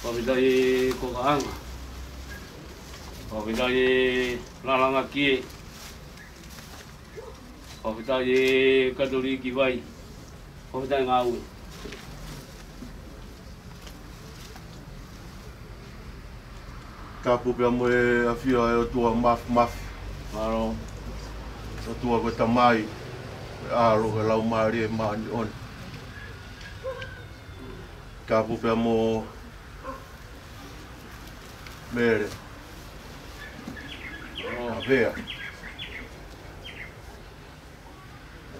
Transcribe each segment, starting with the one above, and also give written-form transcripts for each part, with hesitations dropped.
Pawidai ko kaanga. Pawidai lalanga kie. Pawidai kaduri kiwai. Pawidai ngawe. Tapu pia mo e afia e o tua maf. Maro. O tua ko tamai. Aro ke lau maari e maani on. Tapu pia mo mere. Avea.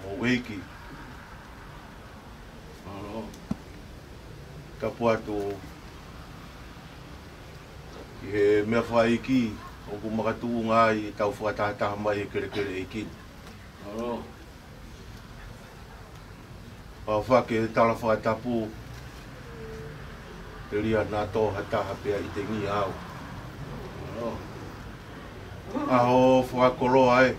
O weiki. Maro. Tapu atu he mea whai ki, o ku makatu ngai tau whakataha mai e kere e ki. Maro. Pau whake tala whakatapu, te ria nā tō hataha pia i te ngi au. Maro. Aho whakakoroa e.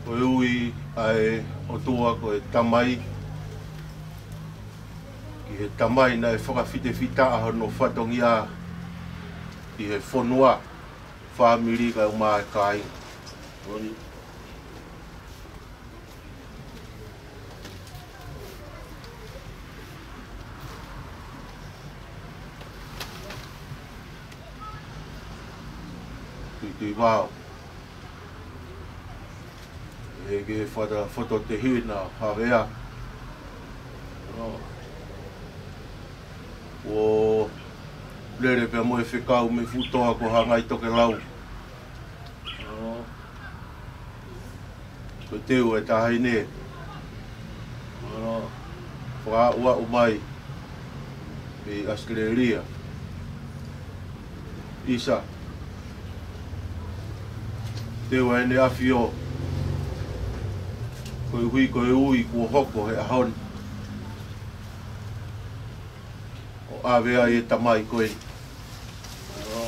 Ko ui ai o tua ko e tamai. Ki he tamai na e whakawhite whita aho no whatongia i he whonua whamiri ka umā e kai. Ori. Tui wāo. E ke whato te hina hawea. Maro. O lere pia mo e whekau me futoa ko hangai toke lau. Maro. Ko teo e tahai ne. Maro. Wha ua umai. Me Australia. Isa. Teo e ne awhio. Koe hui koe ui kua hoko he ahon. O awea e tamai koe. Maro.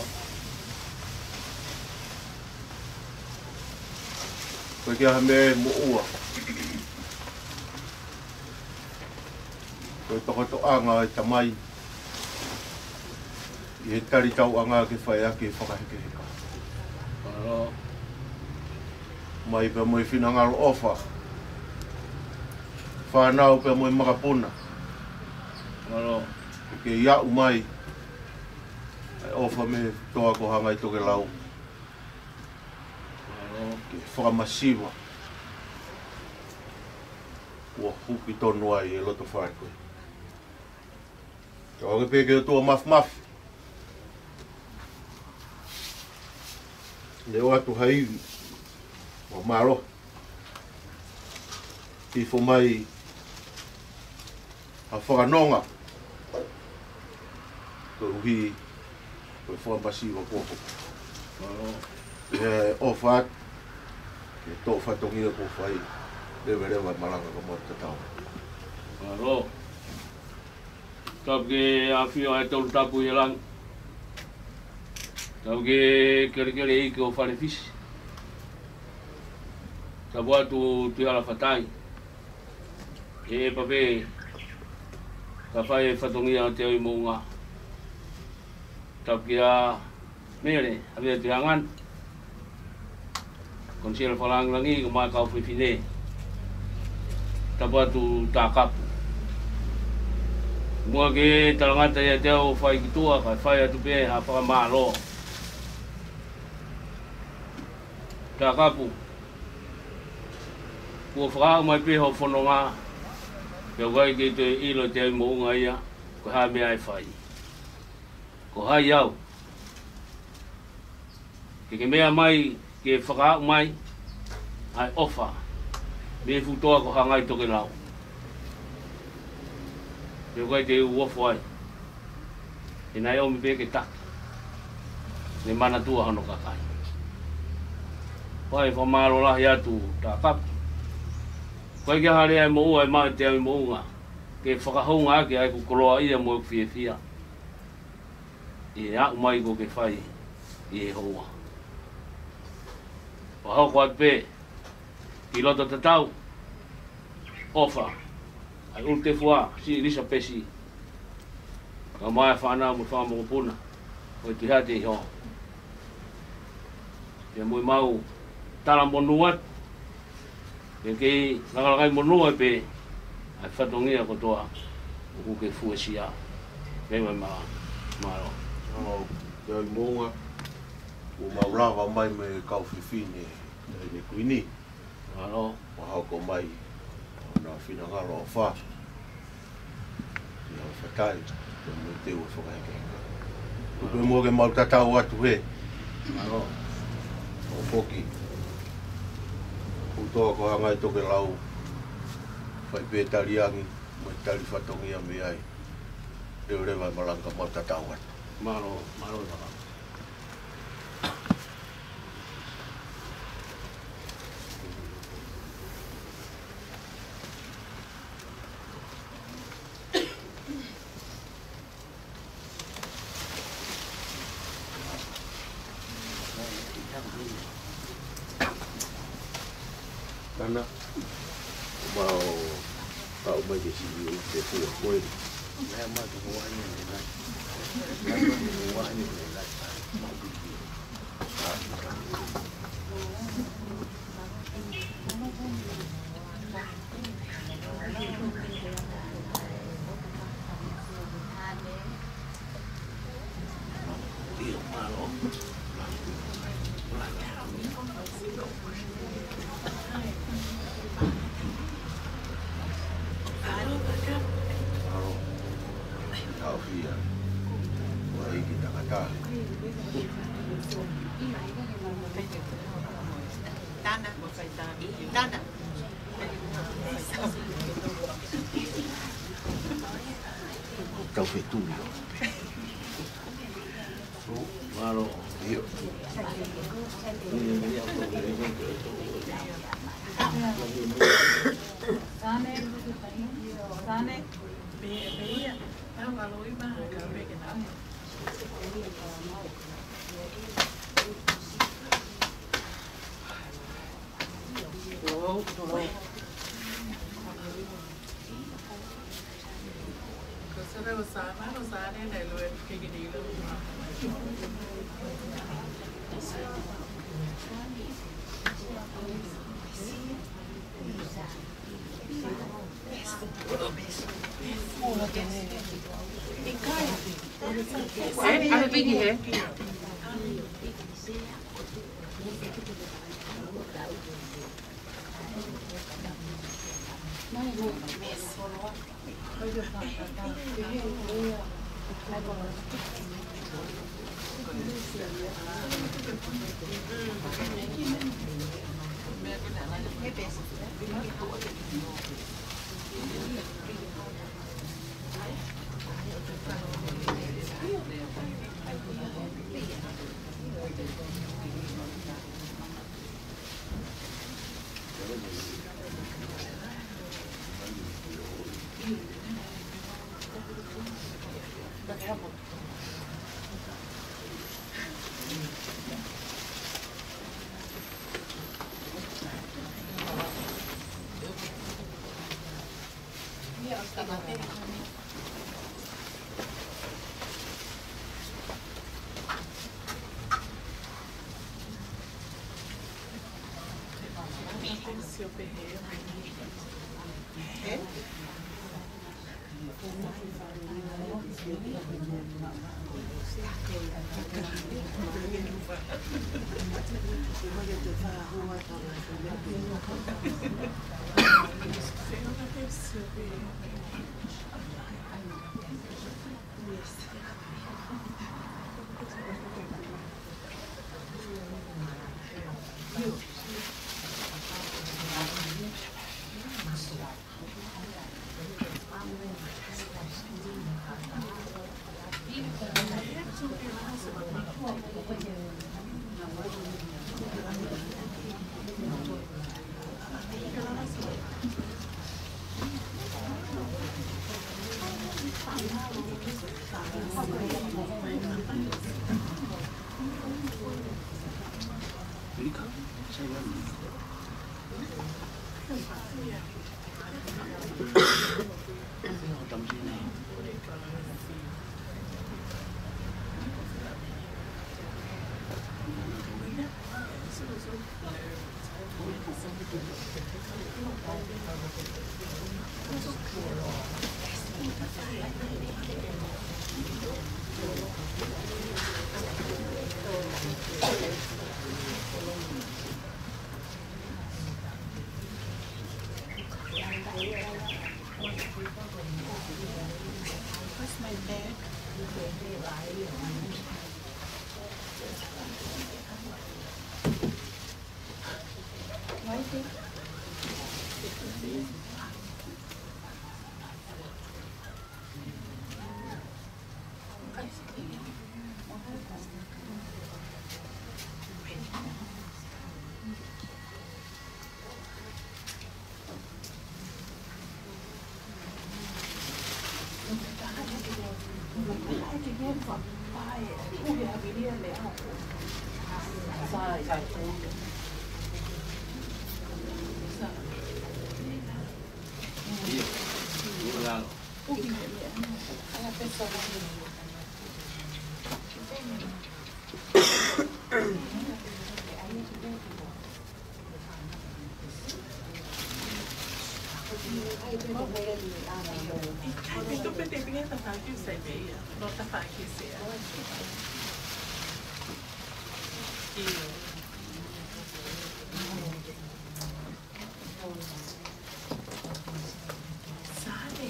Koe kia me mo ua. Koe tokoto anga e tamai. I he tari tau anga ke whai ake whakaheke heka. Maro. Mai pia mo e whinangaro ofa. Whanau pia mo e makapuna. Maro. Ke iau mai. Ai ofa me toa ko hangai toke lau. Maro. Ke whakamasiwa. Kua huki tonu ai e loto whai koe. Ka oke peke o tua maf. Leo atu haiwi. O maro. Tifo mai a whakanonga. Ko uhi ko whakamasiwa koko. Maro. E ofat ke tō whatongia ko whai rewa malanga ko mō tatau. Maro. Tapke awhio e tolu tapu i lang. Tapke kere i ke o whare fisi. Tapu atu tui ala whatai. E pape ka whai e whatongia te au i mounga. Tapke a mere, awea te hangan. Konsela whalangirangi ko mai kau whiwhine. Tapu atu tā kapu. Mua ke talangata ia te au whai ki tua, kai whai atu pe ha whakamālo. Tā kapu. Kua whakao mai pe ho whanonga. Pea wai ke te ilo te au mounga ia, ko ha mea e whai. Ko hai au. Ke mea mai, ke whakao mai, ai ofa. Me futoa ko hangai toke lau. Pea wai te uofo ai. E nai au mi pe ke taki. Ne mana tua hano kakai. Pai whamaro lahi atu tā kapu. Koe kia hare ai mo ua e mai te au i mo unga. Ke whakahounga ake ai kukoroa ia mo e whia. E au mai ko ke whai i e hoa. O hau koe pe, ki loto tatau, ofa, ai ulte fua, si risa pesi, Ka mai whanau mo wha mo puna. O te hate ho. Te mui mau tala monuat. Ke kei ngakalakai monua pe. Ai whatongia kotoa. O ke fuesia. Kei mai maro. Te ai mounga. O maulawa mai me kau whiwhine. Ne kuini. Maro. O hauko mai. Nā whina ngaro o wha. Te hau whatai. Te mui te ua whakaheke. Upe mua ke mau tatau atu he. Maro. O poki. Utoa ko hangai toke lau. Whai pētari angi. Mai tari whatongia me ai. Reo rewa malanga mau tatau atu. Maro. Maro. Maro. Kana mau tau mai ke si o te fua koe. Lea mai te hoa ni nei lai. Lea mai te hoa ni nei lai. Dio malo. Tau fia. Wa iki takatale. Tana, Tana. Tau fetulio. Malo. Dio. Sane, veía, no, a lo iba a cambiar que nada. Cosa debo saber, no sabe, de lo que quería. Ada pergi he? Seu Ferreira. É? Where's my bag? Itu pentingnya tentang itu saya bayar, nota pagi saya. Iya. Sari.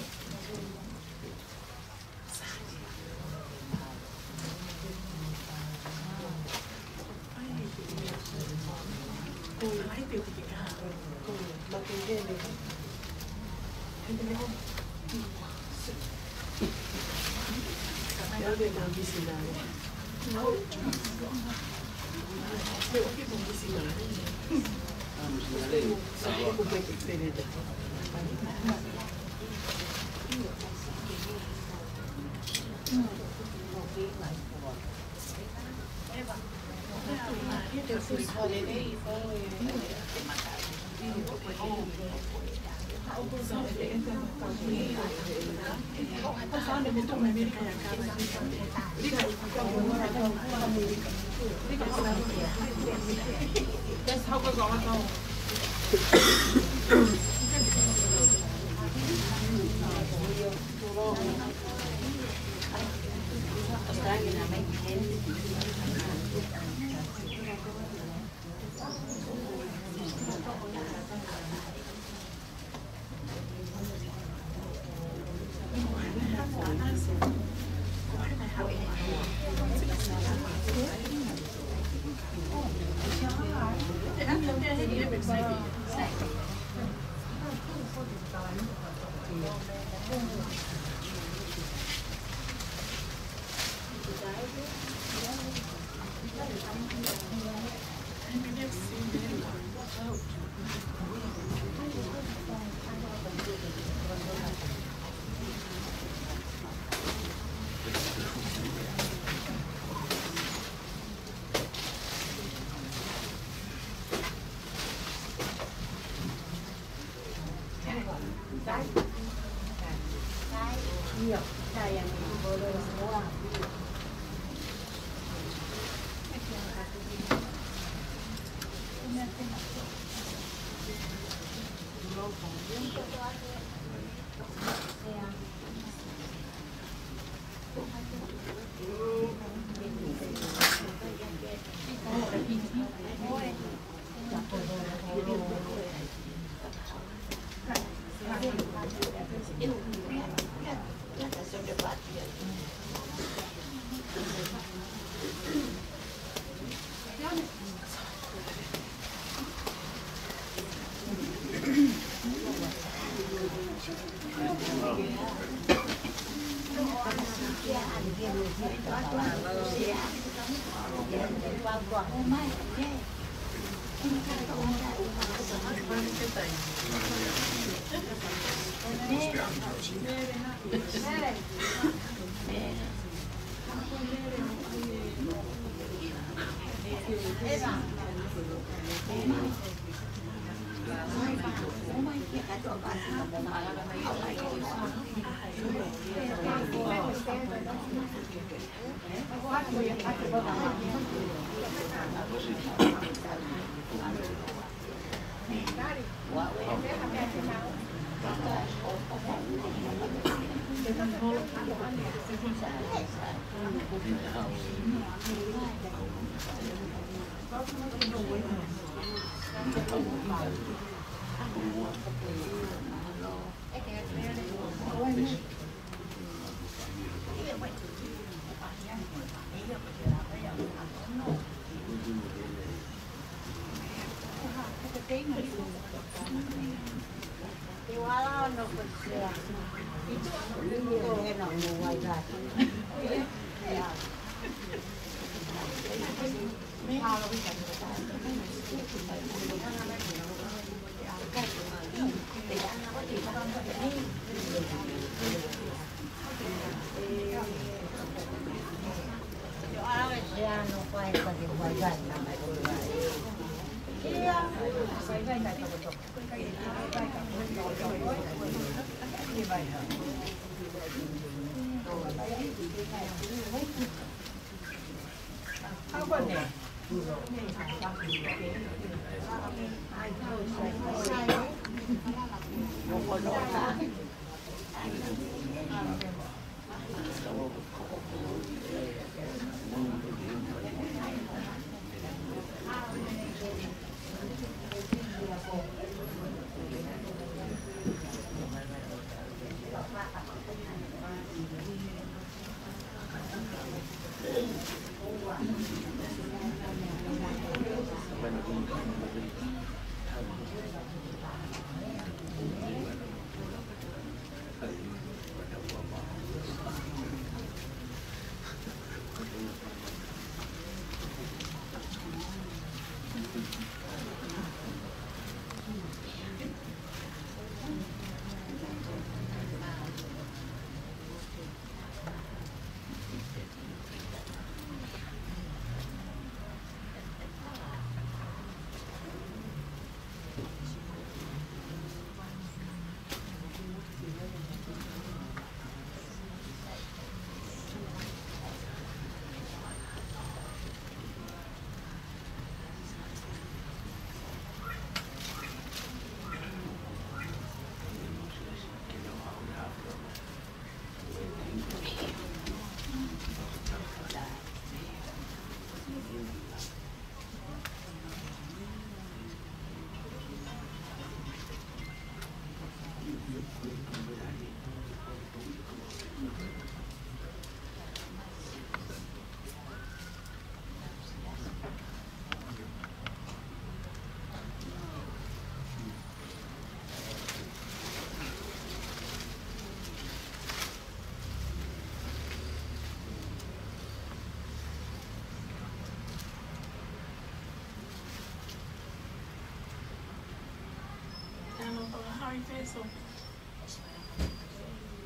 How you feel so?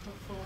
Before.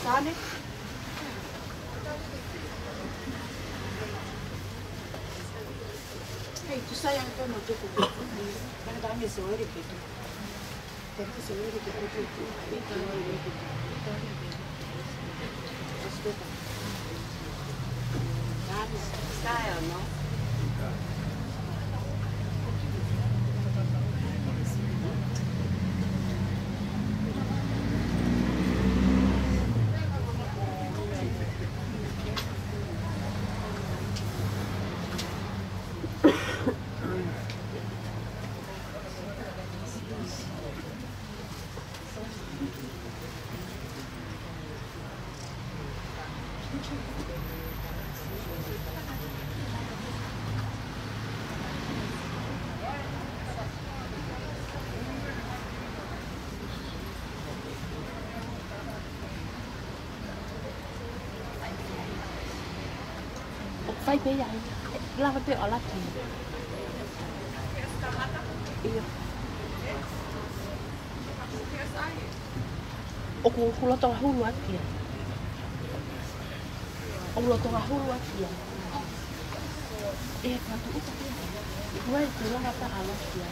Sane? Hey, tu sai anche un oggetto che non da mia sorella che tu. Perché sorella che tu. Aspetta. Style, no? Fai bem aí. Lava bem, olha aqui. O kulo tong hulu aqui. O kulo tong hulu aqui. Patu itu. Gue dulu kata halus ya.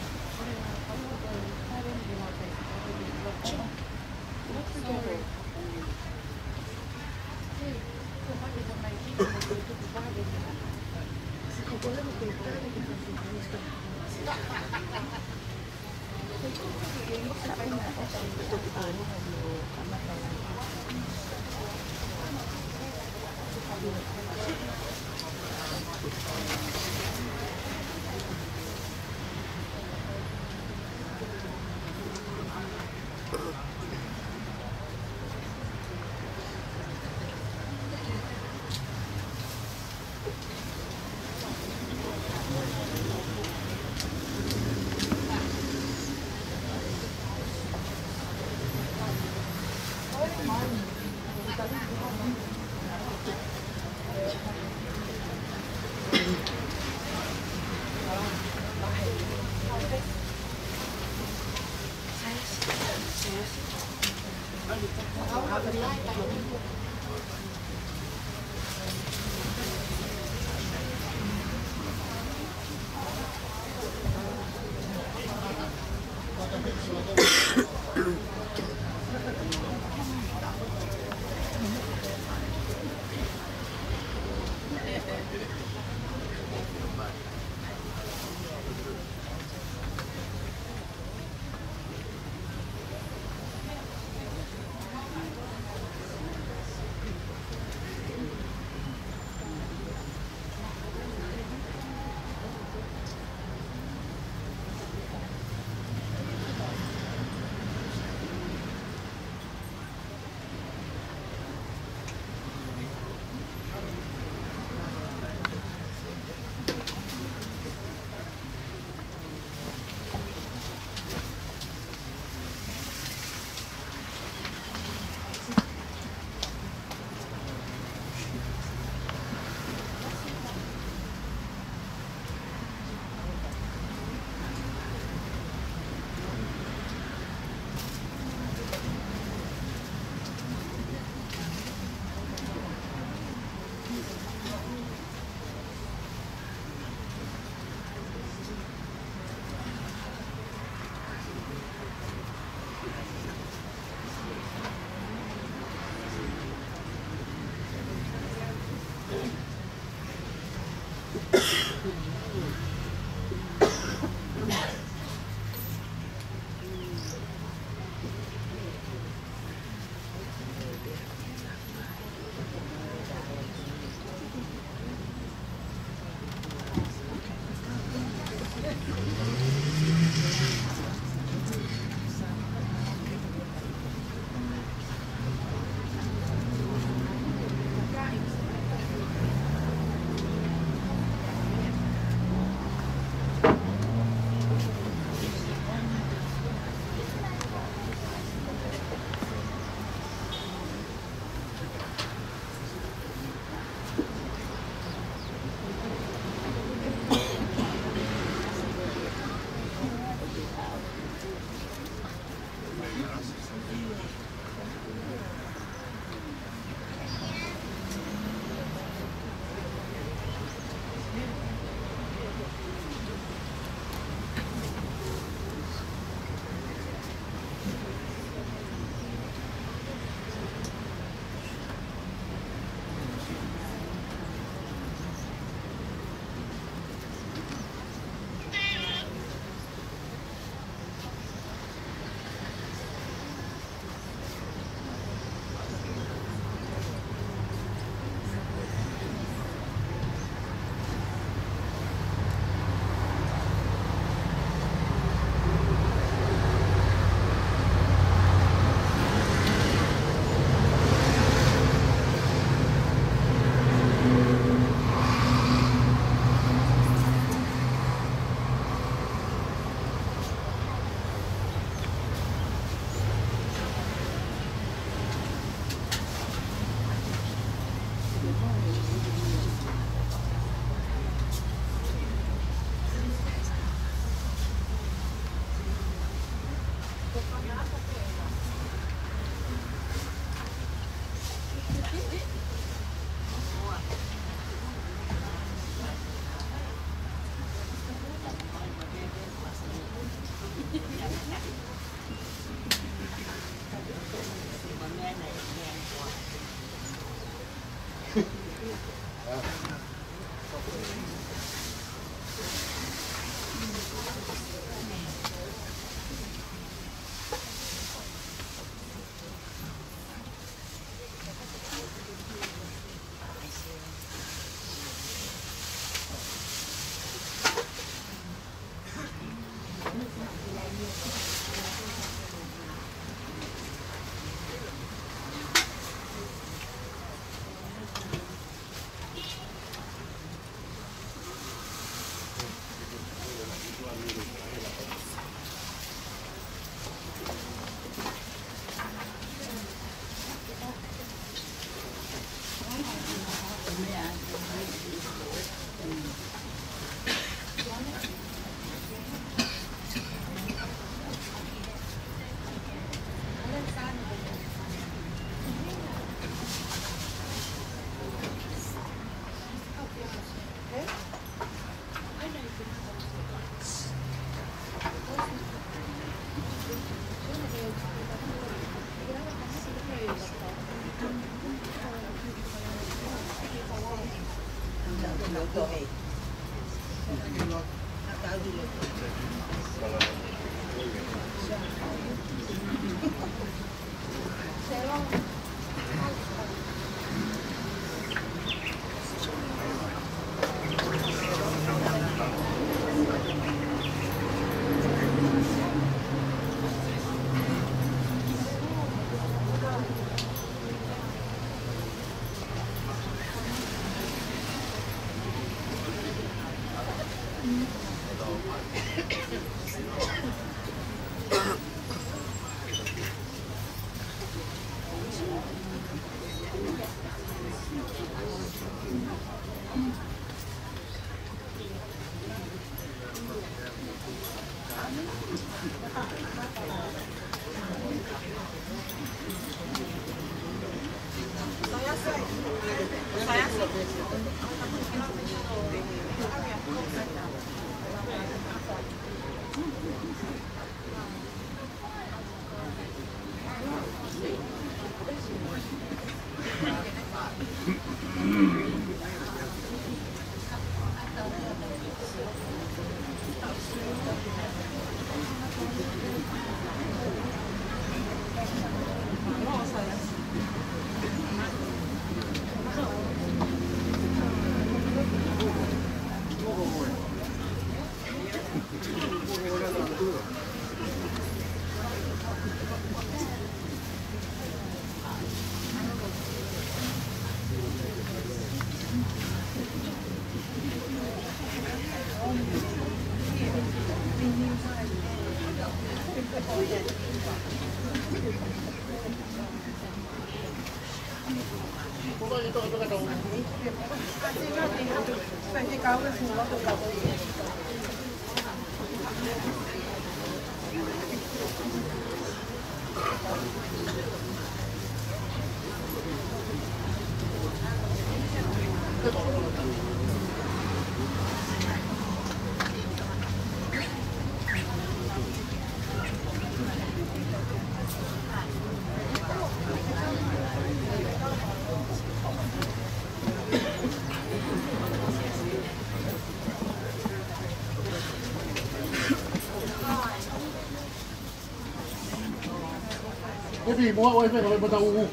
Maybe more way better than the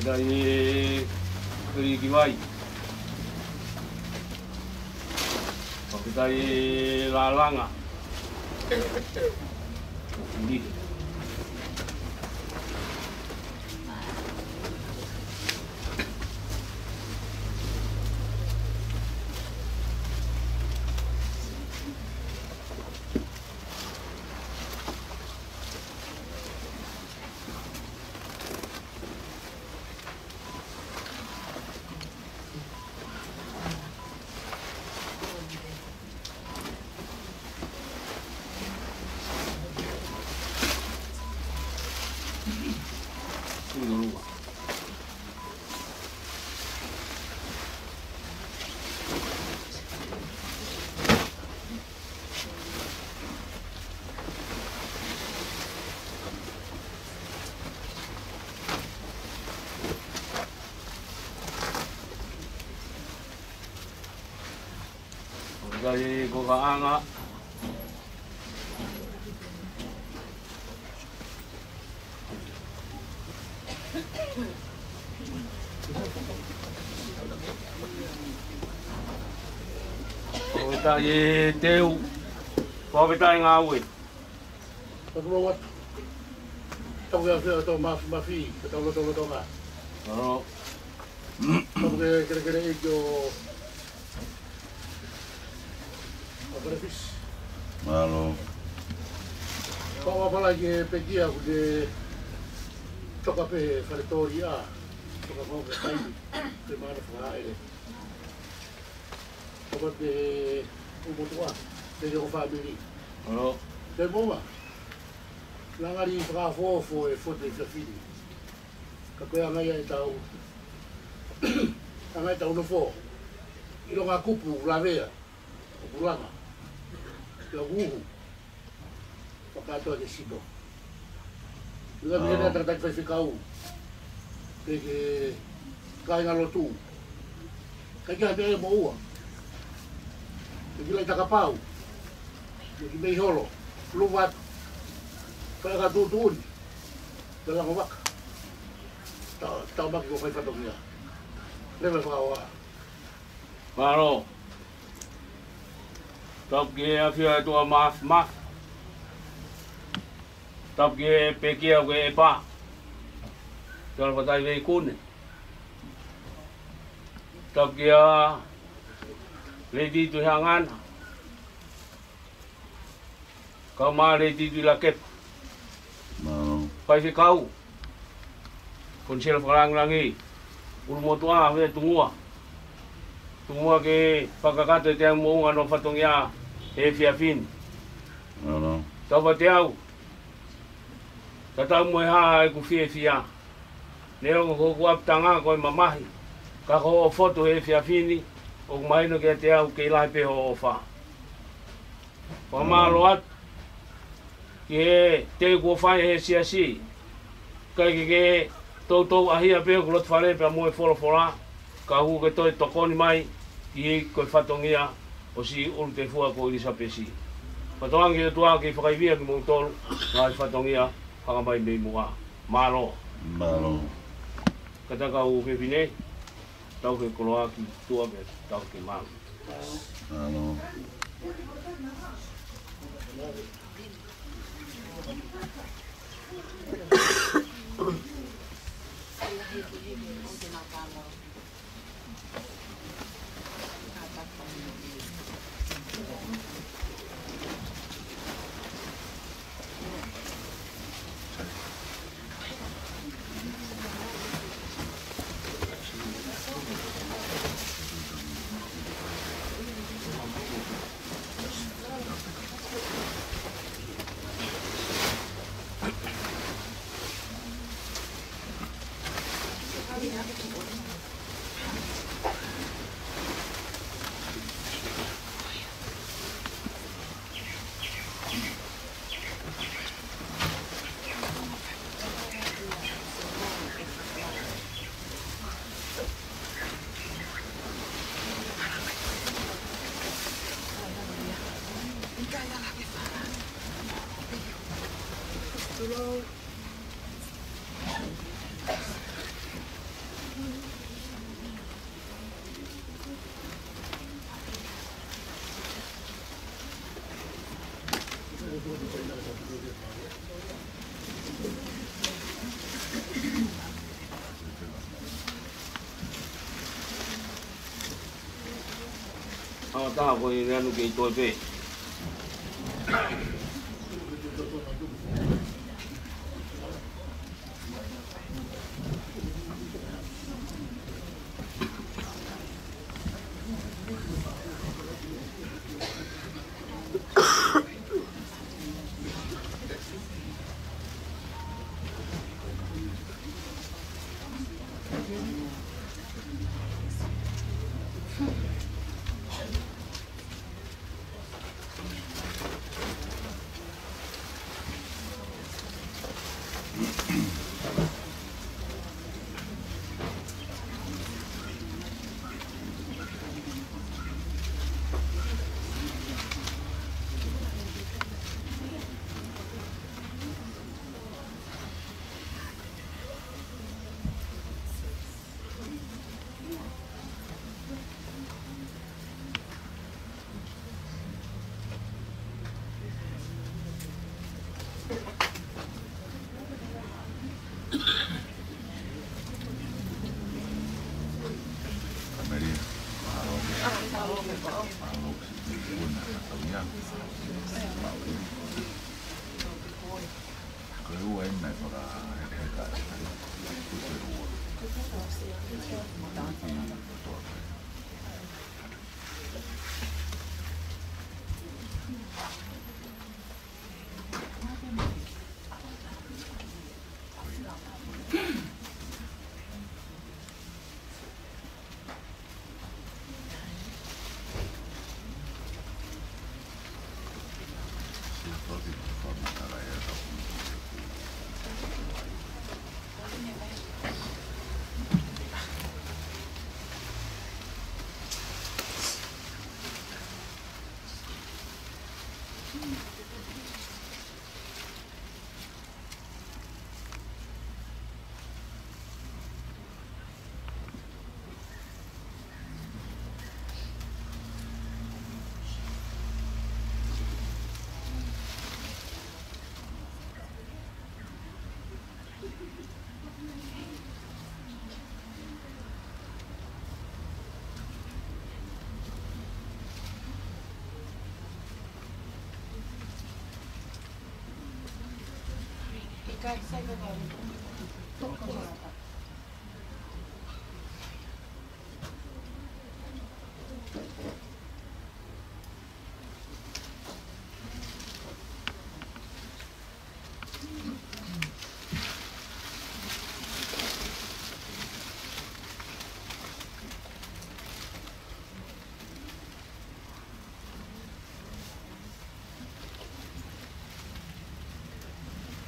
Dari kiri kiwai, dari lalanga, ini. Dari Gogaanga, dari Teu, dari Ngawi. Tahu ya, tahu mafi, tahu. Oh, Tahu kira-kira itu. Benefis. Malo. Kau apa lagi pergi aku de toka pe faretoria. Toka mau ke kai. Ke mana fala ele. Kau de umutua. De o family. Alo. De boa. Langari fra fo e fo de fili. Ka koe angai e tau. Angai tau no fo. Ilo ngā kupu lavea. O pulanga. Ia uhu. Whakatoa te sito. Ila mire nā tatai whaiwhikau. Ke kai ngā lotu. Kai kia mea mo ua. Ke kila i takapau. Ke ki mei holo. Luvat. Kai ka tūtūni. Ke lango waka. Tau maki ko whaiwhatongia. Lewe whakaoa. Maro. Top ge a fia tua maf. Top ge pekia ge pa. Kalau patai ve kun. Top ge a lady tu hangan. Kau ma lady tu lakep. Malo. Pai fi kau. Konsel farang langi. Ulmo tua ve tungua. Tungua ke pakakato te mo ano fatong ya e fiafin. Malo. Tava te au. Tata mo ha ku fia. Leo ko ko tanga ko mamahi. Ka ko foto e fiafini o mai no ke te au ke lai pe o fa. Pa malo at ke te ko fa e si. Ka ke to ahia pe ko lot fare pe mo e fora. Ka hu ke to tokoni mai ki ko fatongia o si ul te fua ko i sapesi. Patoang ki tua ki whakaivia ki mong tolu ngai fatongia whakamai mei mua. Malo. Malo. Kataka u pepine tau ke koloa ki tua ke tau ke malo. Malo. Tahu ko yung ano kay ito pe.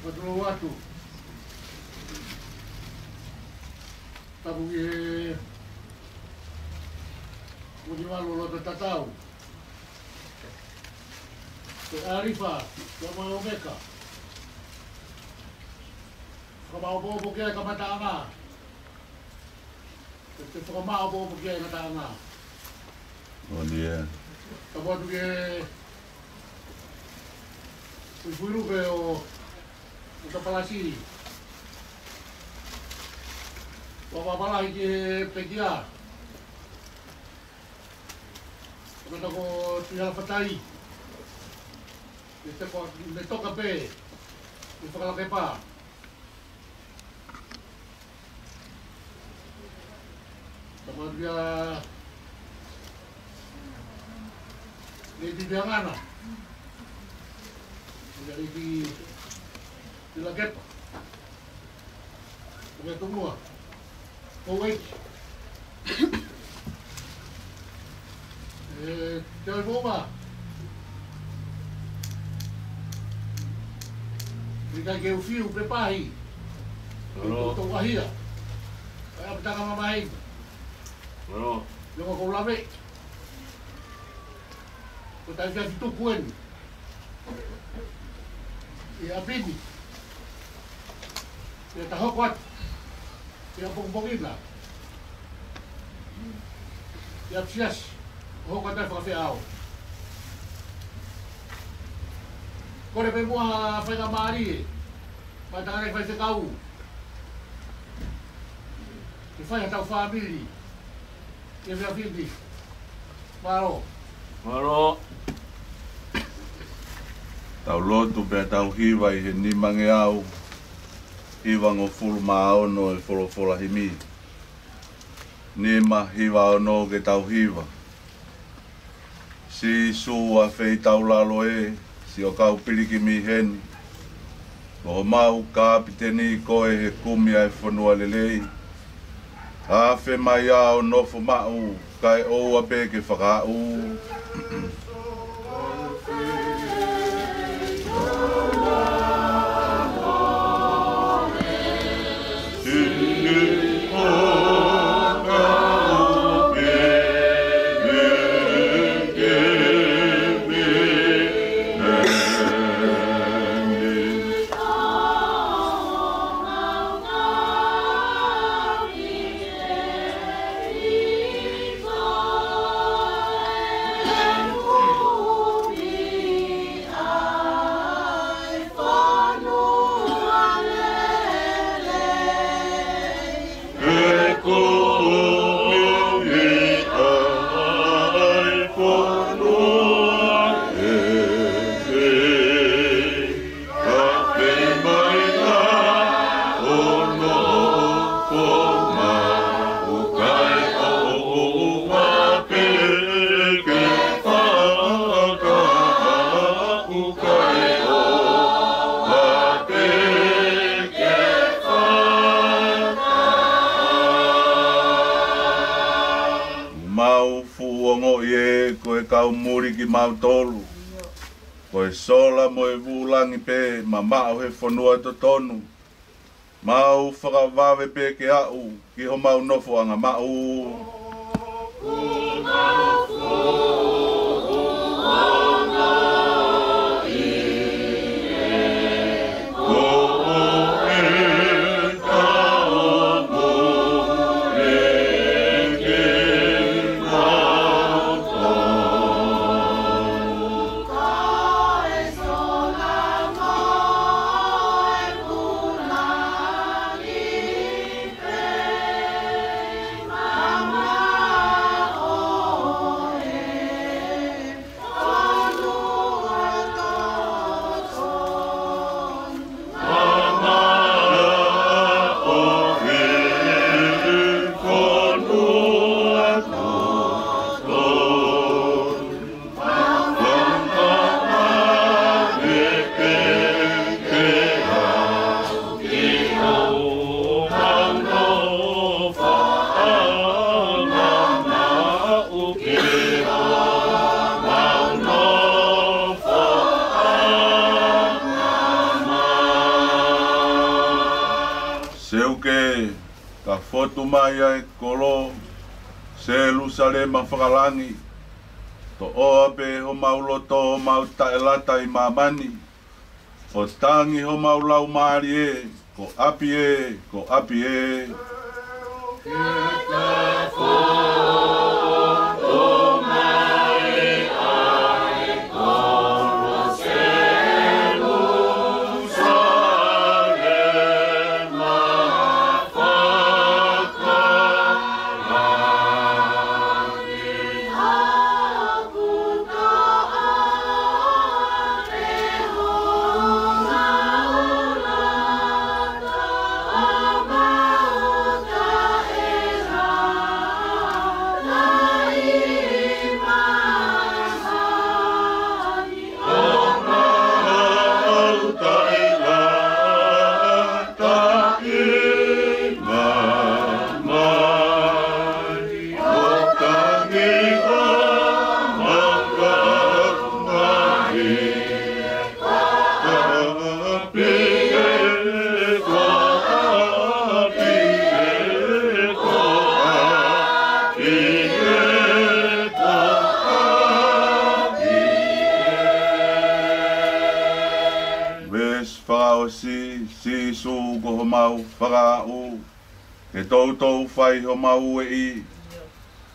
Matulungu atu. Tabu e Uniwalu lo tatau. Te arifa, te mai omeka. Whakamau bobo kia ka mataanga. Te whakamau bobo kia ka mataanga. O nia. Ka watu ke Uirupe o Kapalasi. Wapapala ke Pekia. Kata ko Tihala Fatai. Ito ko toka pe. Ito kalaki pa. Sama dia Lady Biangana. Lady Dilagep. Kami semua. Kowait. Jangan boba. Jika kau fiu prepahi. Untuk wahia. Kaya betaka mamahin. Bueno, Yung ako labi. Kung tayo siya tukuin. Iapin. Ia tahokwat. Ia bongbongin lah. Ia sias. Hokwat tayo pakafiaw. Kau dah pergi buah apa yang mari, matang ada yang tahu. Kita yang tahu family, kita yang family, baru. Maro, Tau lotu pe tau hiwa I he ni mange au. Hiwa ngo fulu mao no e folo himi. Ni ma hiwa no ke tau hiwa. Si sua fei tau lalo e. Si o kau piliki mi heni. O mau kapiteni koe he kumia e whanua lelei. A fe mai ao nofo mau. Kai o a pe ke whakau. Yeah. piliki mau tolu. Koe sola mo e vulangi pe mamao he whanua to tonu. Mau whakawawe pe ke au ki ho mau nofo anga mau. Seuke ka foto mai ai kolo Jerusalem whakalangi to oa pe ho mauloto ho mau taelata I mamani o tangi ho mau lau maari e ko api e si su ko mau whakau ke tautou whai ho mau e I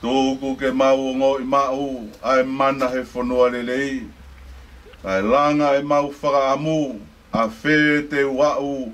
tōku ke mau ngo I mau ai mana he whanua lelei kai langa e mau whakaamu a whē te wau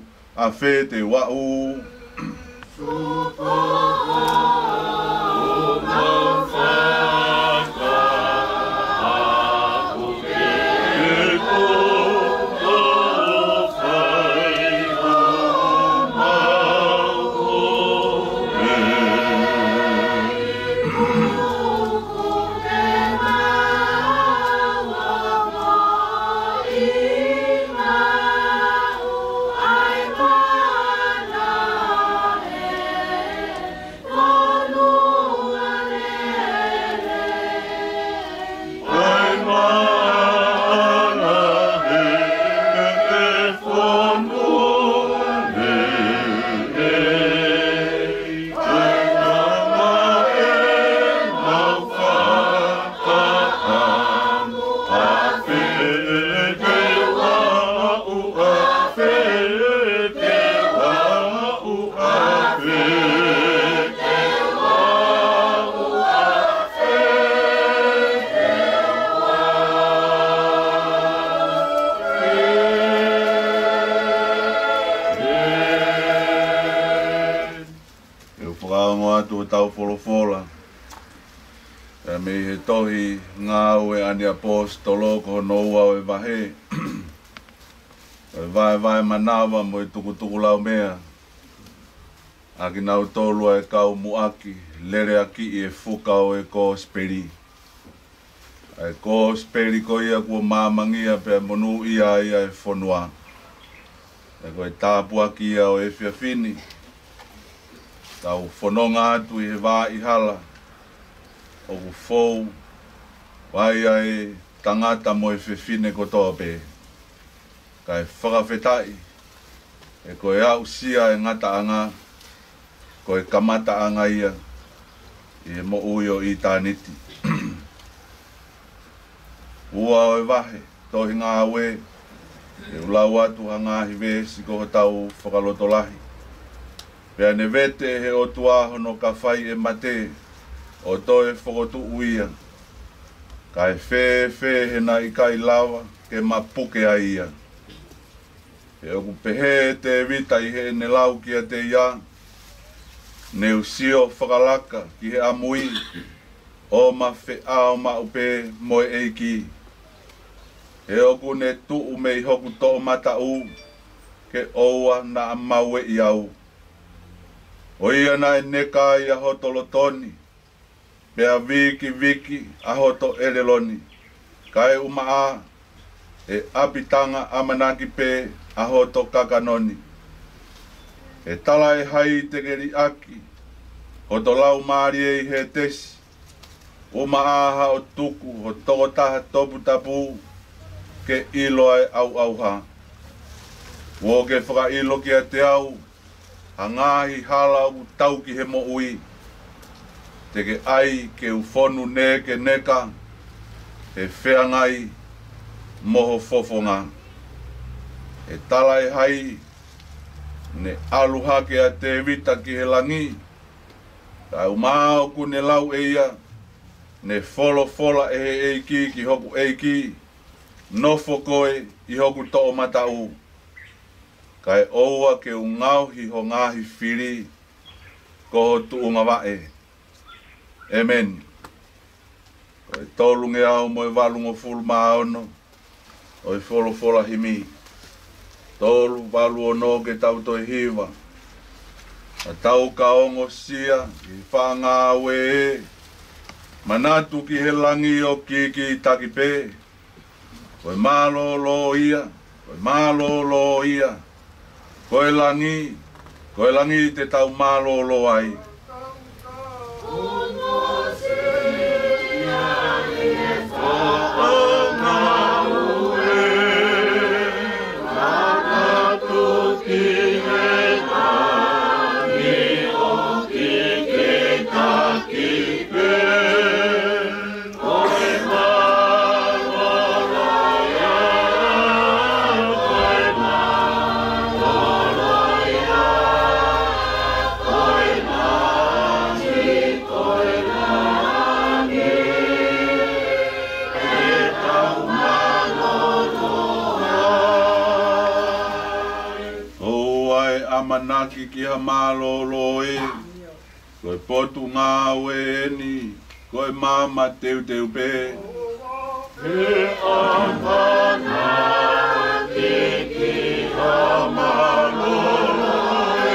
tau folofola. E me he tohi ngā ue ani apostolo ko noua o e wahe. E vai manawa mo e tuku lau mea. Aki nau tolua e kau muaki, lere aki I e fuka o e ko speri. E ko speri ko ia kua māmangia pe monu ia e whanua. E ko e tāpu aki ia o e whiawhini. Tau whanonga atu I he wā I hala. O ku fou, wai ai tangata mo e whewhine kotoa pe. Kai whakawhetai, e koe au sia e ngata anga, koe kamata anga ia, i mo uio i tāniti. Ua o e wahe, tohi ngā awe, e ulau atu ha ngāhi vesi ko tau whakalotolahi. Pea ne vete he o tuaho no ka whai e mate, o toe whakotu uia. Kai whē he na i kai lawa, ke mapuke a ia. E oku pehe te vita i he ne lau kia te ia, ne usio whakalaka ki he amui, o ma whe ao ma upe moe eiki. E oku ne tuu mei hoku tō mata u, ke oua na amaue i au. O ia na e neka i a hotolotoni, pea viki a hoto eleloni, kai umaa, e apitanga amanaki pe a hoto kakanoni. E tala e hai te geri aki, hoto lau maari e he tesi, umaa o tuku, ho toko taha topu tapu, ke ilo ai au ha. Wo ke whaka ilo ki a te au, a ngāhi hala u tau ki he mo ui. Te ke ai ke ufonu ne ke neka, e whea ngai moho fofonga. E tala e hai, ne aluha ke a te vita ki he langi, ka umao ku ne lau e ia, ne fola e he eiki ki hoku eiki, nofo koe i hoku to'o matau. Kai oua ke ungauhi ho ngahi whiri, koho tuunga wae. Amen. Kai tolunge au mo e walungo fulu maono, o i fola himi. Tolu walu ono ke tau toi hiwa. A tau ka ongo sia, i whanga we. Manatu ki he langi o kiki taki pe. Koe malolo ia, koe langi te tau malolo ai. Manaki ki ha malolo e, koe potu ngā we ni, koe mama teu pe. He amanaki ki ha malolo e,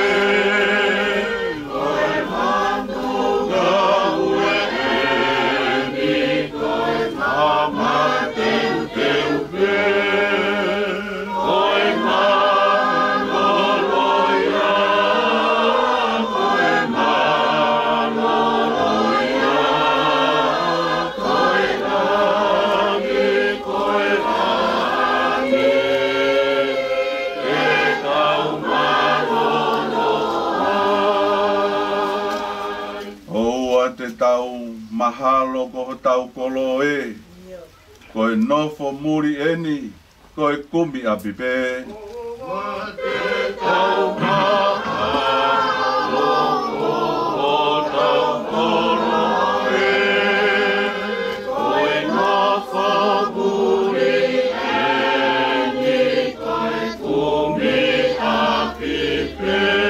koe mandu ngā we ni, koe mama teu pe. Mahalo ko tau kolo e, koe nofo muri eni, koe kumi api pe. Te tau mahalo ko tau kolo e, koe nofo muri eni, koe kumi api pe.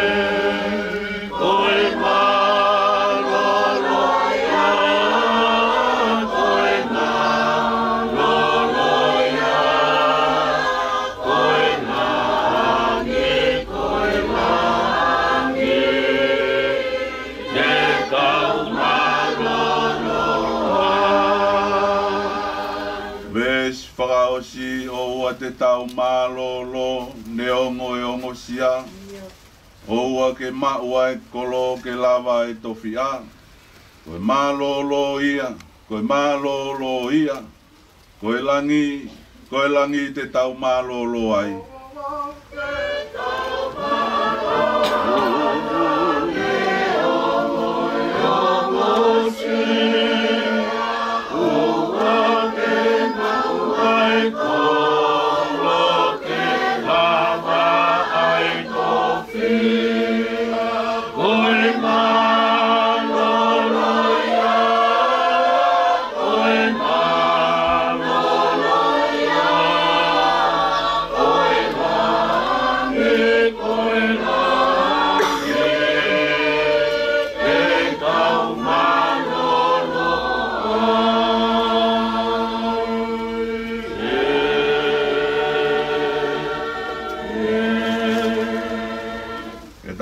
Te tau malolo ne ongo sia, oua ke maua e kolo ke lava e tofia. Koe malolo ia, Koe langi te tau malolo ai.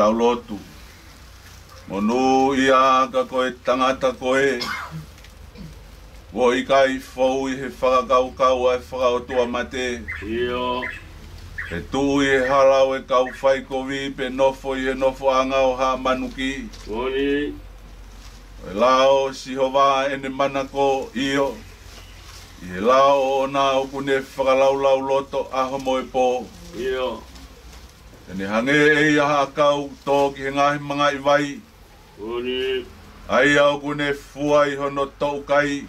Lotu. Monu ia ka koe tangata koe. Wo i kai fau i he whakakau kau ai whakaotua mate. Iyo. He tu i he halau e kau whai kovi pe nofo i he nofo angau ha manuki. Moni. E lao si hova ene manako iyo. I he lao o nā ukune whakalaulau loto aho moe po. Iyo. Tene hange e ia kau tō ki he ngahi mga i vai. Moni. Ai au kune fua i hono tau kai.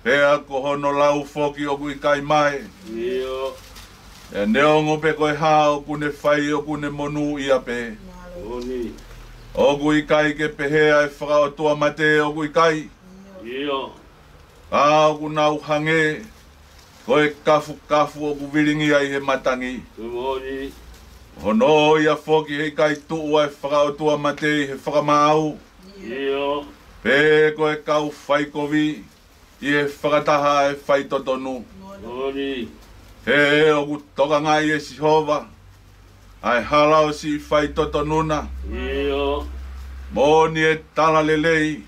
Pea ko hono lau foki o kui kai mai. Iyo. E neongo pe koe hao kune whai o kune monu ia pe. Moni. O kui kai ke pehea e whakaotua mate o kui kai. Iyo. Au kunau hange. Koe kafu kafu o kuviringi ai he matangi. Moni. Hono ia foki hei kai tuu ai whakaotua mate i he whakamau. Iyo. Pe koe kau whai kovi i he whakataha e whai totonu. Moni. He oku toka ngai e si hova. Ai halau si whai totonuna. Iyo. Moni e tala lelei.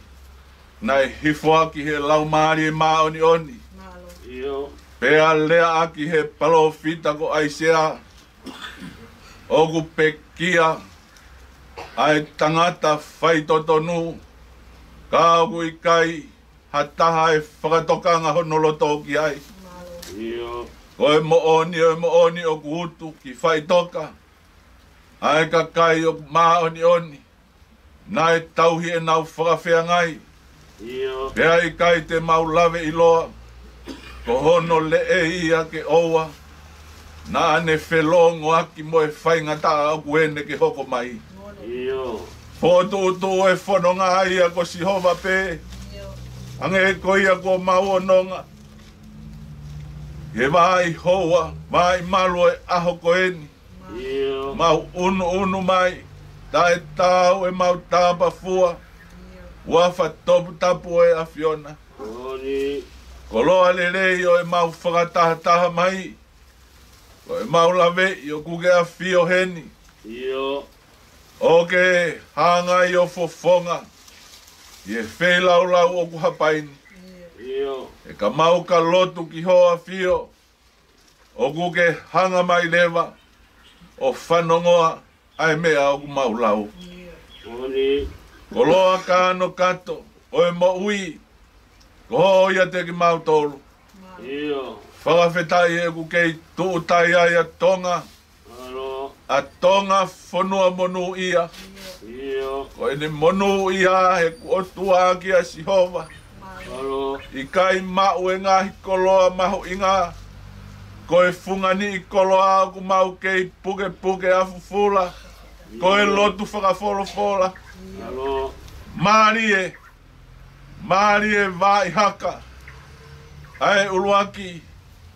Nai hifoaki he lau maari e maoni oni. Iyo. Pea lea aki he palo fita ko aisea. Oku pekia. Ai tangata whai totonu. Ka oku i kai. Hataha e whakatokanga honoloto ki ai. Iyo. Koe mo oni o kuhutu ki whai toka. Ai ka kai o maoni oni. Nai tauhi e nau whakawhea ngai. Iyo. Pea i kai te mau lawe i loa. Ko hono le e ia ke oua. Nā ne whelongo aki mo e whaingata au kuene ke hoko mai. Iyo. Fōtu utu e whanonga ia ko si hova pe. Ange e ko ia ko mau ononga. He vai hoa, vai malu e aho ko eni. Iyo. Mau unu mai. Tae tau e mau tāpa fua. Wafa topu tapu e a Fiona. Moni. Koloa lelei o e mau whakataha mai. Ko e mau lawe i o kuke a Fio heni. Iyo. O ke hanga i o fofonga. I e whelaulau o ku hapaini. Iyo. E ka mau ka lotu ki hoa Fio. O kuke hanga mai lewa. O whanongoa ai mea o ku mau lau. Moni. Koloa ka ano kato. O e mo ui. Ko ho ia te ki mau tolu. Iyo. Whakawhetai e ku kei tūtai ai a tonga. Alo. A tonga whanua monu ia. Iyo. Ko ene monu ia he ku otua ki a Sihova. Alo. I kai mau e ngahi koloa mahu inga. Ko e fungani i koloa ku mau kei puke puke a fufula. Ko e lotu whakafolofola. Alo. Mari e vai haka. Ai uluaki.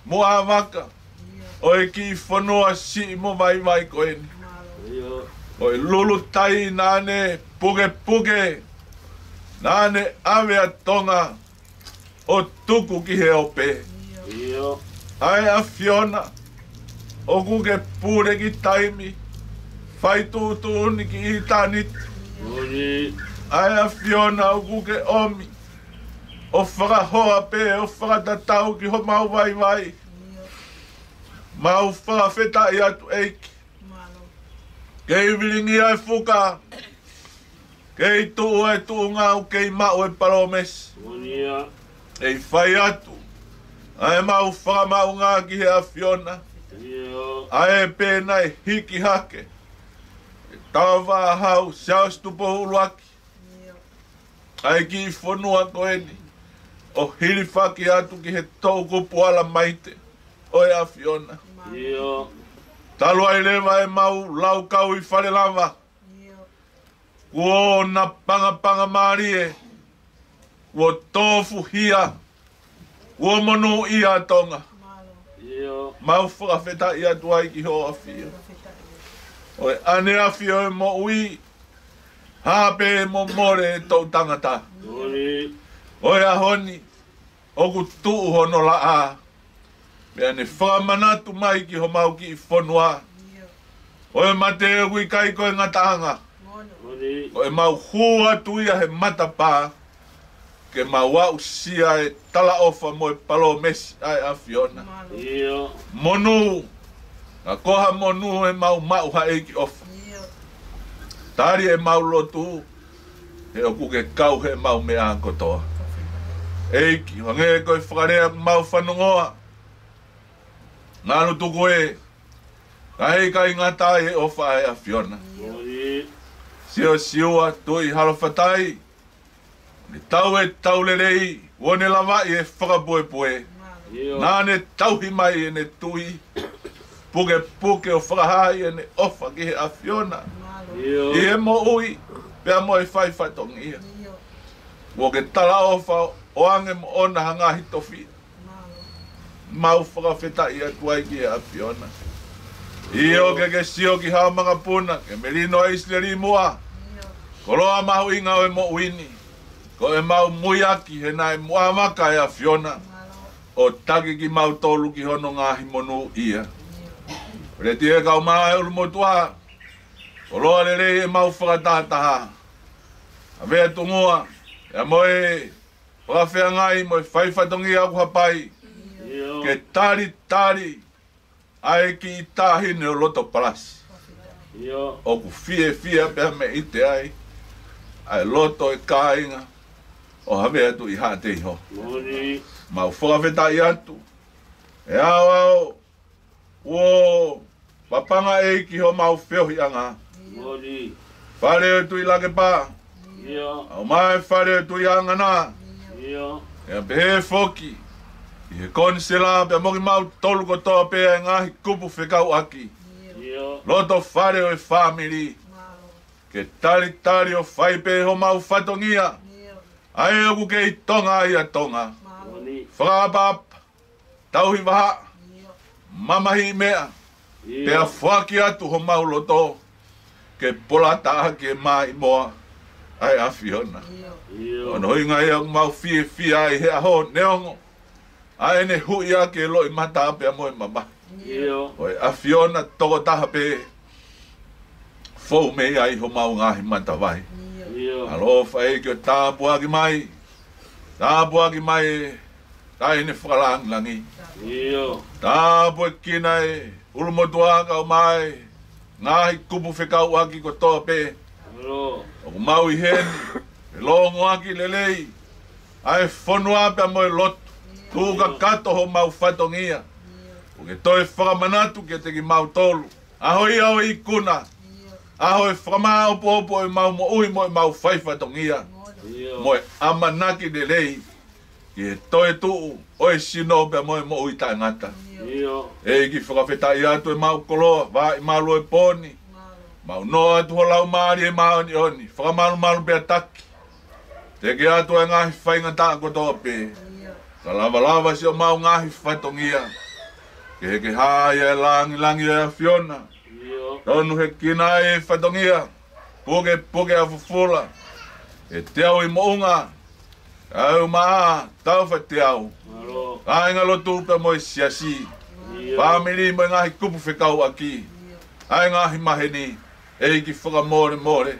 Mua waka. O e ki whanua si mo vai ko eni. Iyo. O e lulu tai nane puke puke. Nane awe a tonga. O tuku ki he ope. Iyo. Ai a Fiona. O kuke pure ki taimi. Whai tūtu uni ki i tanit. Moni. Ai a Fiona o kuke omi. O whakahoa pe, o whakatatau ki ho mau vai. Mau whakawheta i atu eiki. Kei viringi ai whuka. Kei tuu e tuu ngau, kei mau e paromes. Monia. Ei whai atu. Ai mau whakamau ngā ki he a Fiona. Ai pēna e hiki hake. E tawa hau siao stupo huluaki. Ai ki I whanua koeni. O hiri whaki atu ki he tōku puala maite. Oi a Fiona. Talu ai lewa e mau lau kau I whare lava. Kuo na panga marie. Kuo tofu hia. Kuo monu ia tonga. Mau whakawheta ia tuai ki ho a whio. Oi ane a whio e mo ui. Hape mo more e tau tangata. Oi a honi. Oku tuu hono la a. Mea ne whamanatu mai ki ho mau ki I whanua. Oi mate e ui kai koe ngatanga. Oi mau hua tuia he matapā. Ke mau au sia e tala ofa mo e palo mesi ai a Fiona. Monu. A koha monu e mau ha eiki ofa. Tari e mau lotu. He oku ke kau he mau mea kotoa. Eiki, wange koe whakarea mau whanongoa. Ngānu tuku e. Kai kai ngata e ofa ai a Fiona. Sio siua tui halawhatai. Ni tau e tau lerei, wone lava I e whakapoe. Nāne tauhi mai e ne tui. Puke o whakahai e ne ofa ki he a Fiona. I he mo ui, pia mo e whai tongi ia. Wo ke tala ofa o ange mo ona hanga hitofi. Mau whakawheta ia tuai ki he a Fiona. I o ke sio ki hao mga puna, ke merino e isleri mua. Koloa mahu inga o e mo uini. Ko e mau muiaki he nai mua maka e a Fiona. O taki ki mau tolu ki hono ngahi monu ia. Reti e kau maa e ulu motua. Koloa lere e mau whakatataha. A vea tungua. E moe whakawhea ngai moe whaiwhatongi aku hapai. Ke tari. Ai ki tahine o loto palasi. Oku fie pia me ite ai. Ai loto e kāinga. O hawe atu I hate iho. Mau whakawheta I atu. E au. Uo. Papanga e ki ho mau whiohi anga. Whare atu I lake pā. Au mai whare atu I angana. E pehe whoki. I he konsela pe moki mau tolu kotoa pe e ngahi kupu whekau aki. Loto whare o e whamiri. Ke tari o whai pe ho mau whatongia. Ai oku ke I tonga ia tonga. Whakapap. Tauhi waha. Mamahi mea. Pea whaki atu ho mau loto. Ke pola taha ke mai moa. Ai a Fiona. Ono inga ia mau fie ai he aho neongo. Ai ne hui a ke loi mata pea moe mama. Oi a Fiona toko taha pe. Fou mei ai ho mau ngahi mata vai. Alo whae ki o tāpua ki mai. Tāpua ki mai. Tai ne whakalang langi. Tāpua kina e. Ulumotuanga o mai. Ngahi kupu whekau aki ko toa pe. O mau I heni. E longo aki lelei. Ai whanua pia moe lotu. Tuka kato ho mau whatongia. O ke toi whakamanatu ke te ki mau tolu. Ahoi au I kuna. Aho e whakamā opo e mau mo ui mo e mau whaiwhatongia. Mo e amanaki de lei. Ki e toe tuu o e sino pe mo e mo ui tae ngata. E ki whakawheta I atu e mau koloa, wā I mau loe pōni. Mau noa atu ho lau maari e mau ni oni. Whakamalu pe ataki. Te ki atu e ngahi whaingata kotoa pe. Ka lava si o mau ngahi whaitongia. Ke haia e langi e a Fiona. Tonu he kina e whatongia. Puke a fufula. E te au I mounga. Au maa, tau wha te au. Ainga lotu pe mo I siasi. Pāmiri mo ngahi kupu whekau aki. Ai ngahi maheni. E ki whakamore.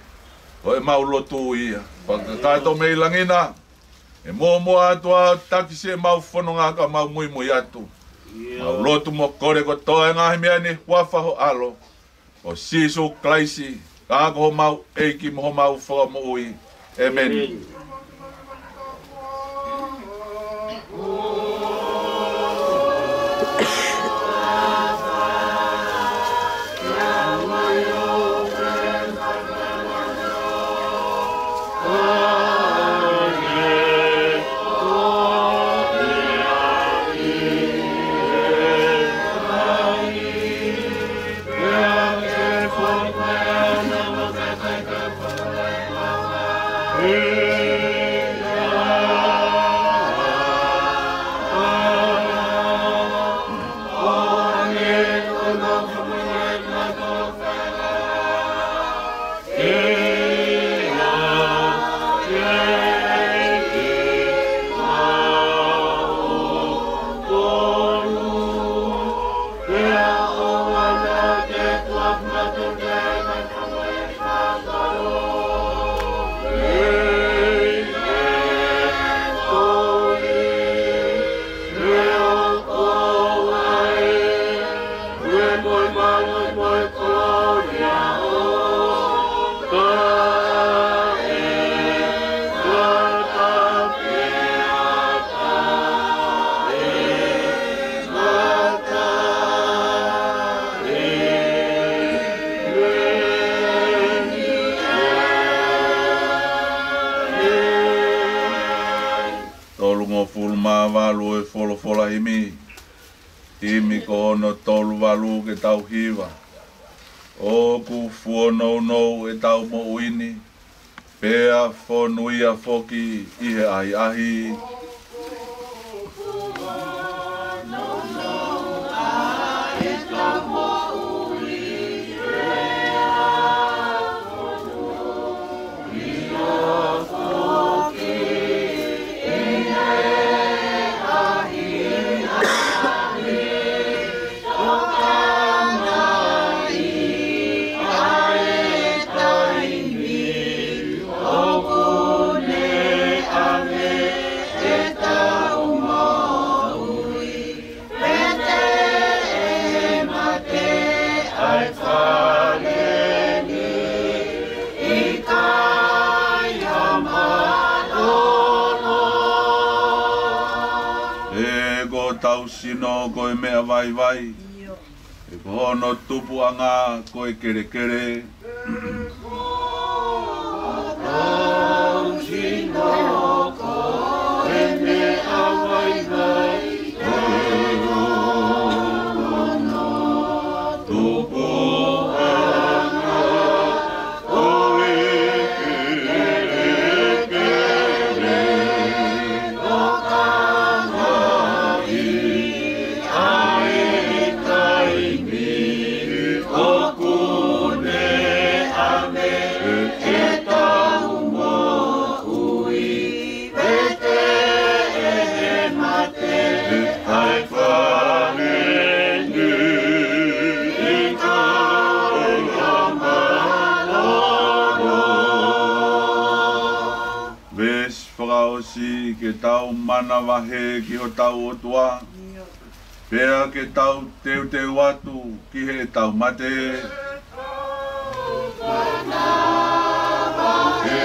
O e mau lotu ia. Whakakato mei langina. E mo atua taki se mau whanonga ka mau mui atu. Mau lotu mo kore ko toa e ngahi mea ni huafa ho alo. O sisu klaisi, kako ho mau eiki mo ho mau whaka ui. Amen. Imi ko ono tolu walu ke tau hiwa. O ku fuono no e tau mo uini. Pea fonuia foki ihe ai ahi. Sino koe mea vai vai. E kohono tupu anga koe kere kere. Sino koe mea vai vai. Tupu anga koe kere kere. Si ke tau mana wahe ki ho tau otua. Pea ke tau teu teu atu ki he tau mate. Mana wahe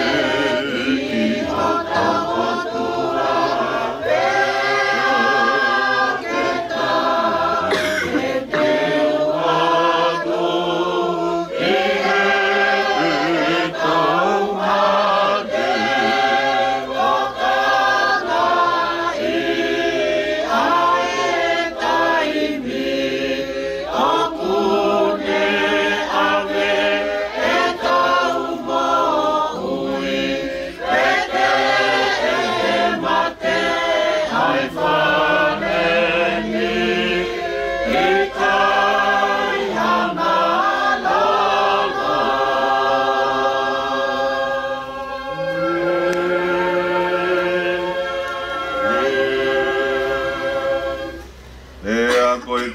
ki ho tau otua. Pea ke tau teu atu ki he tau mate.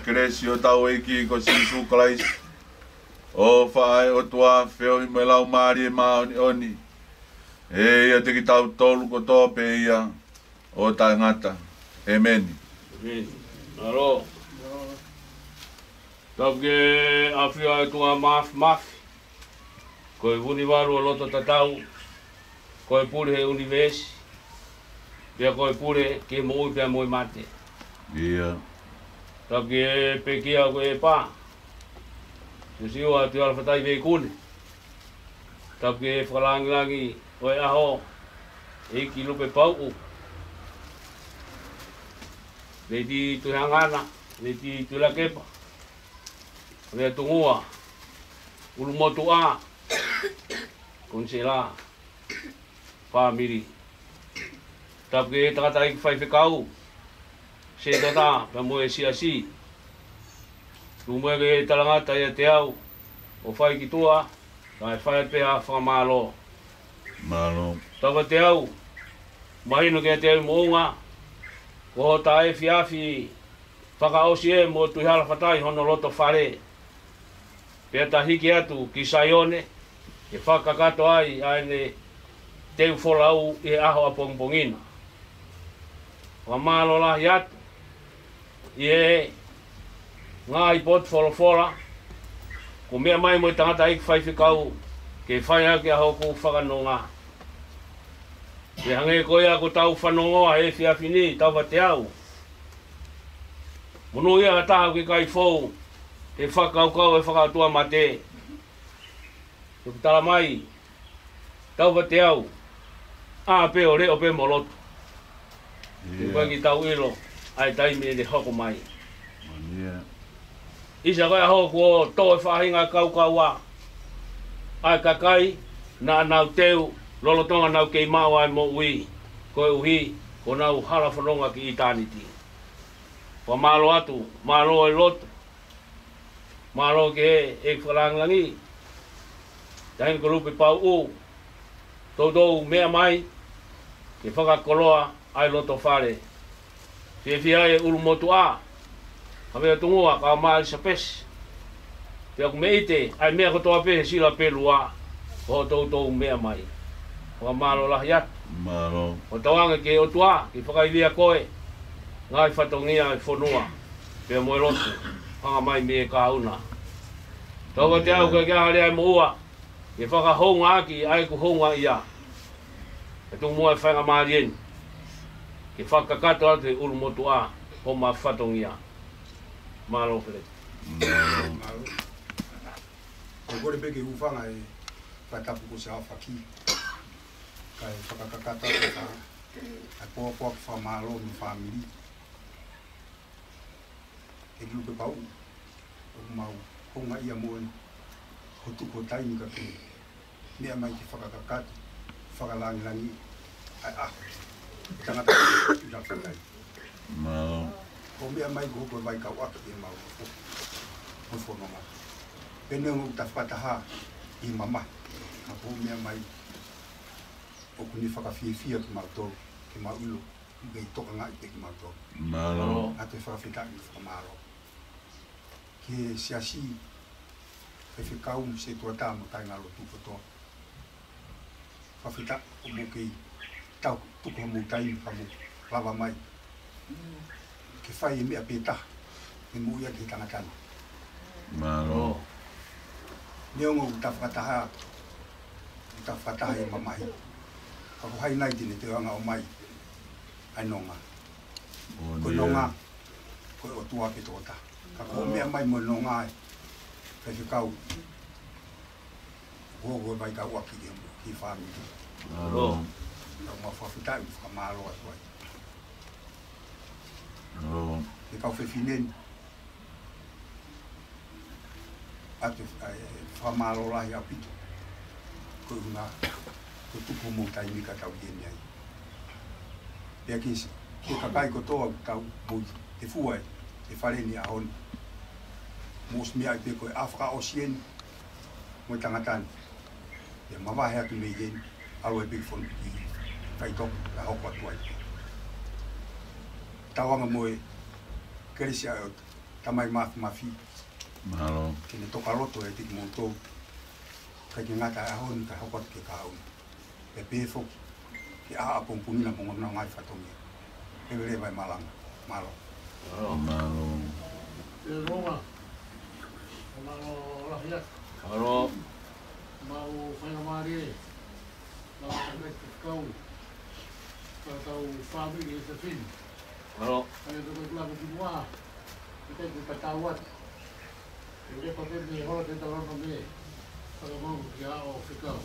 Crescio tau iki ko Sisu Christ. O fai o tua feo me lau mari ma oni. E ia te ki tau tolu ko tō pe ia o ta ngata. Amen. Amen. Alo. Tau ke awhia e tua maf. Ko e huni waru o loto tatau. Ko e pure he univesi. Pia ko e pure ke mo ui pia mo i mate. Ia. Tau ke e pekia ko e pā. Se siwa te alwhatai vei kune. Tau ke e whakalangi o e aho. E ki lupe pau. Nei ti tuhangana. Nei ti tulakepa. Rea tungua. Ulu motu a. Konsela. Pāmiri. Tau ke e takatai ki whaiwhekau. Se tata, pa moe si asi. Tumoe ke talangata ia te au. O whai ki tua, ka e whai peha whakamalo. Malo. Tawa te au. Mahino ke te au mounga. Ko ho ta e fiafi. Whakaosi e mo tuihala whatai hono loto whare. Pea ta hiki atu ki Saione. E whakakato ai aene teu wholau e aho a pongpongina. Whamalo lahi atu. Ie ngā i pot wholofola. Ko mea mai mo i tangata ik whaiwhikau. Ke whai ake aho ku whakanonga. Ke hange koe ako tau whanongoa e whiawhini tau wa te au. Munu ia taha ki kai fōu. He whakaukau e whakautua mate. Ke tala mai. Tau wa te au. A pe o reo pe molotu. Ke koe ki tau ilo. Ai taimi e hoko mai. Yeah. Isa koe ho ko to e whahinga kaukauā. Ai kakai, na nau teu, lolotonga nau kei mau ai mo ui. Koe uhi, ko nau hala whanonga ki i tāniti. Wa malo atu, malo e loto. Malo ke e whalangangi. Tahin ko rupi pau u. Tōtou mea mai, ke whakakoloa ai loto whare. Whiawhia e uru motu a. Hawea tungua ka maali sa pes. Te aku me ite, ai mea kotoa pe sila pelu a. Ko tōtou mea mai. Wa malo lahi atu. Malo. O tawanga ke o tua, ki whakaiwia koe. Ngai whatongia e whanua. Pea moe lotu. Panga mai me e kauna. Tauka te au ka kia hare ai moua. Ke whakahonga aki ai ku honga ia. E tu mua e whainga maarien. Ke whakakato atu e uru motu a. Ko ma whatongia. Malo where. Malo. Ko kore peke ufanga e whaitapu ko se awhaki. Kai whakakakata ko ka ai poa ki whamalo ni whamiri. E lupe pau. O mau honga ia moe. Ho tuko taini ka kene. Mea mai ki whakakakata. Whakalangi ai aho. Tangata ki whakakai. Malo. Ko mea mai ko ko vai ka waka i mau. Mo whanonga. Pene ngu ta whataha i mama. Ka po mea mai. O kuni whakawhiawhia ki mautou. Ki mau ilo. Gei toka ngai pe ki mautou. Malo. A te whakawhita i whakamaro. Ke siasi. E whikau se tuata mo tai ngalo tukotoa. Whawhita o mo kei. Tau tuko mo tai hamu. Lava mai. Ke whai e mea pēta. E mo ia ki tangatana. Malo. Neongo uta whakataha. Uta whakataha e mamahi. Kako hai nai tine te anga o mai. Ai nonga. Ko nonga. Ko o tua pe tōta. Kako mea mai mo nonga e. Kai whikau. Gogo vai ka waki ki whamiri. Malo. Tau ma whawhitai u whakamaro atu ai. Malo. E kau whewhineni. Ate whamaro lahi a pito. Ko unga. Ko tupu mō tai mika tau ieni ai. Pea ki kakai ko toa tau mō te fuai. Te whareni a honi. Mōs mea i pe koe awhaka o sieni. Mo i tangatani. E mawahe atu me ieni. Alo e pe whonu i kai toku. La hoko atu ai. Tawanga mo e keresi ai o tamai mafi. Malo. Kene toka loto e tiki mōtou. Kai ke ngata e ahoni kai hoko atu ke kauna. E pēwho ki a apongpunina mo ngona ngai whatongia. E wele vai malanga. Malo. Malo. Te ronga. Malo lahi atu. Malo. Mau whainga maari e. Mau whainga te kau. Tau whamiri e te whini. Malo. Ai te koe kulanga ki mua. I te koe patau atu. E repa tene hora te tarono me. Whakamau ki a o whikau.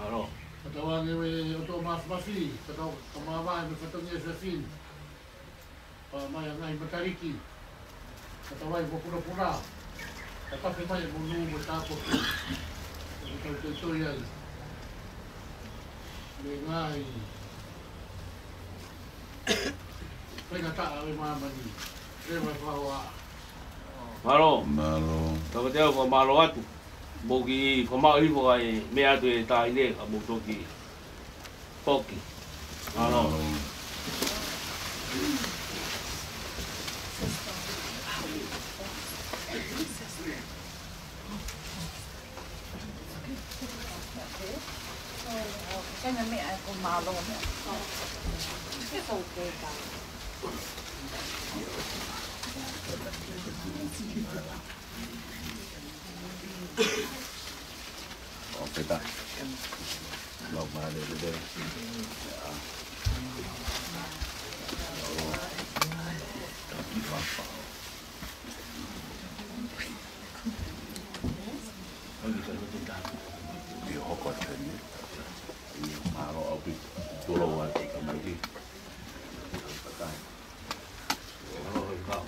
Malo. Katawangi we o tō mafi. Katau kamawai me whatongi e whini. Mai a ngai matariki. Katawai mo pura. Katawhi mai mo nuu mo tāpo. Katau te toi ai. Me ngai. Whainga taa e mamani. Rewa whaua. Malo. Malo. Tauka te au ka malo atu. Mo ki whamao hipo kai mea atu e tā ine ka mo toki. Poki. Malo. Cái này mẹ con màu luôn mẹ. Cái sầu kê cả. Okay ta. Lọc mà để đây. Di hokot ni. Maro opi tulo wa kamagi. Pakai. Malo.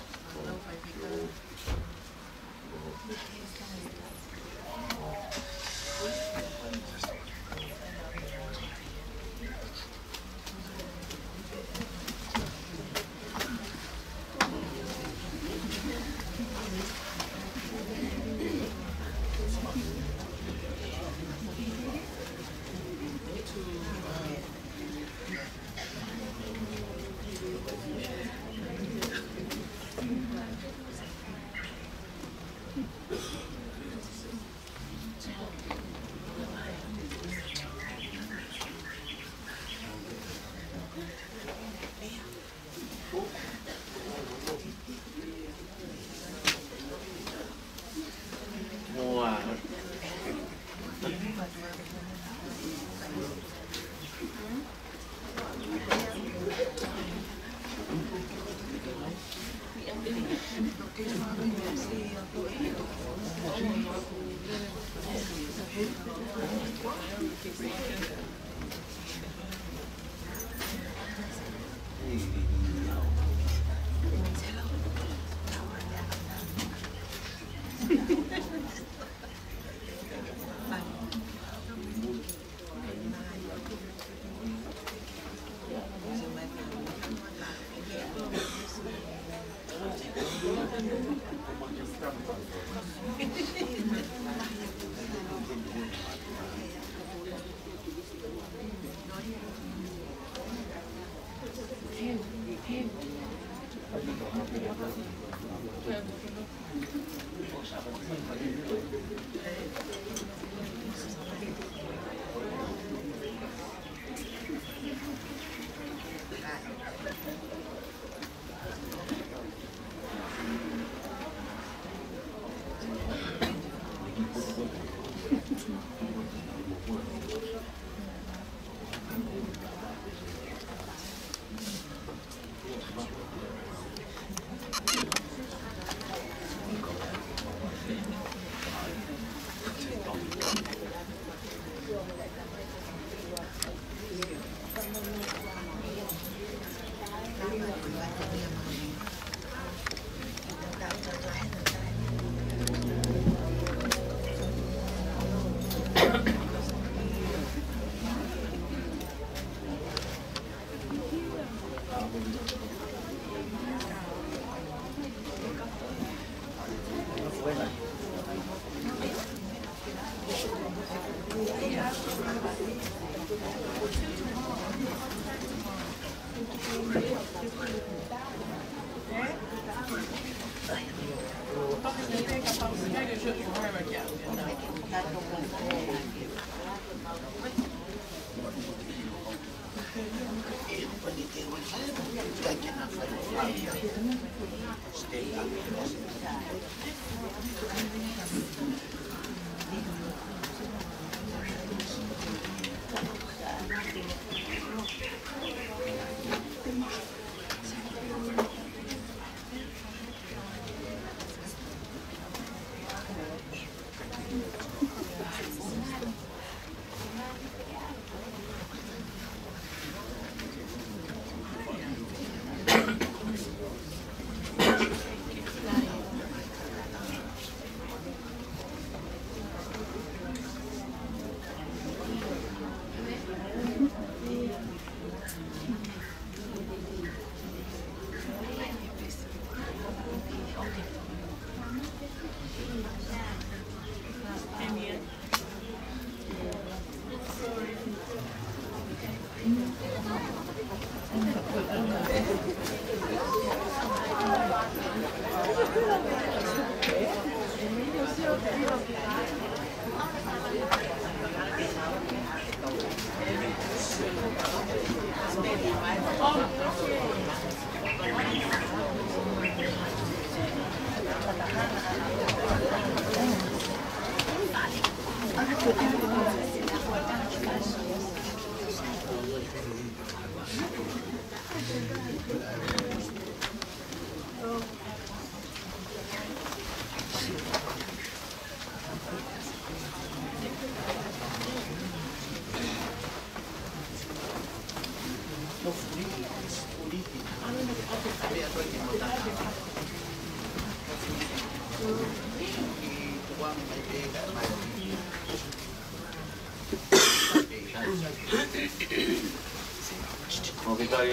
O kita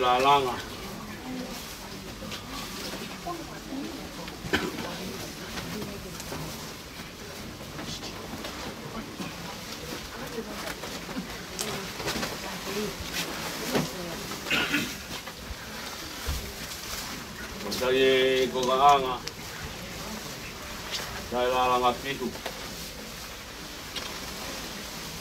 la langa. Saya ko ka anga. Saya la nga pitu.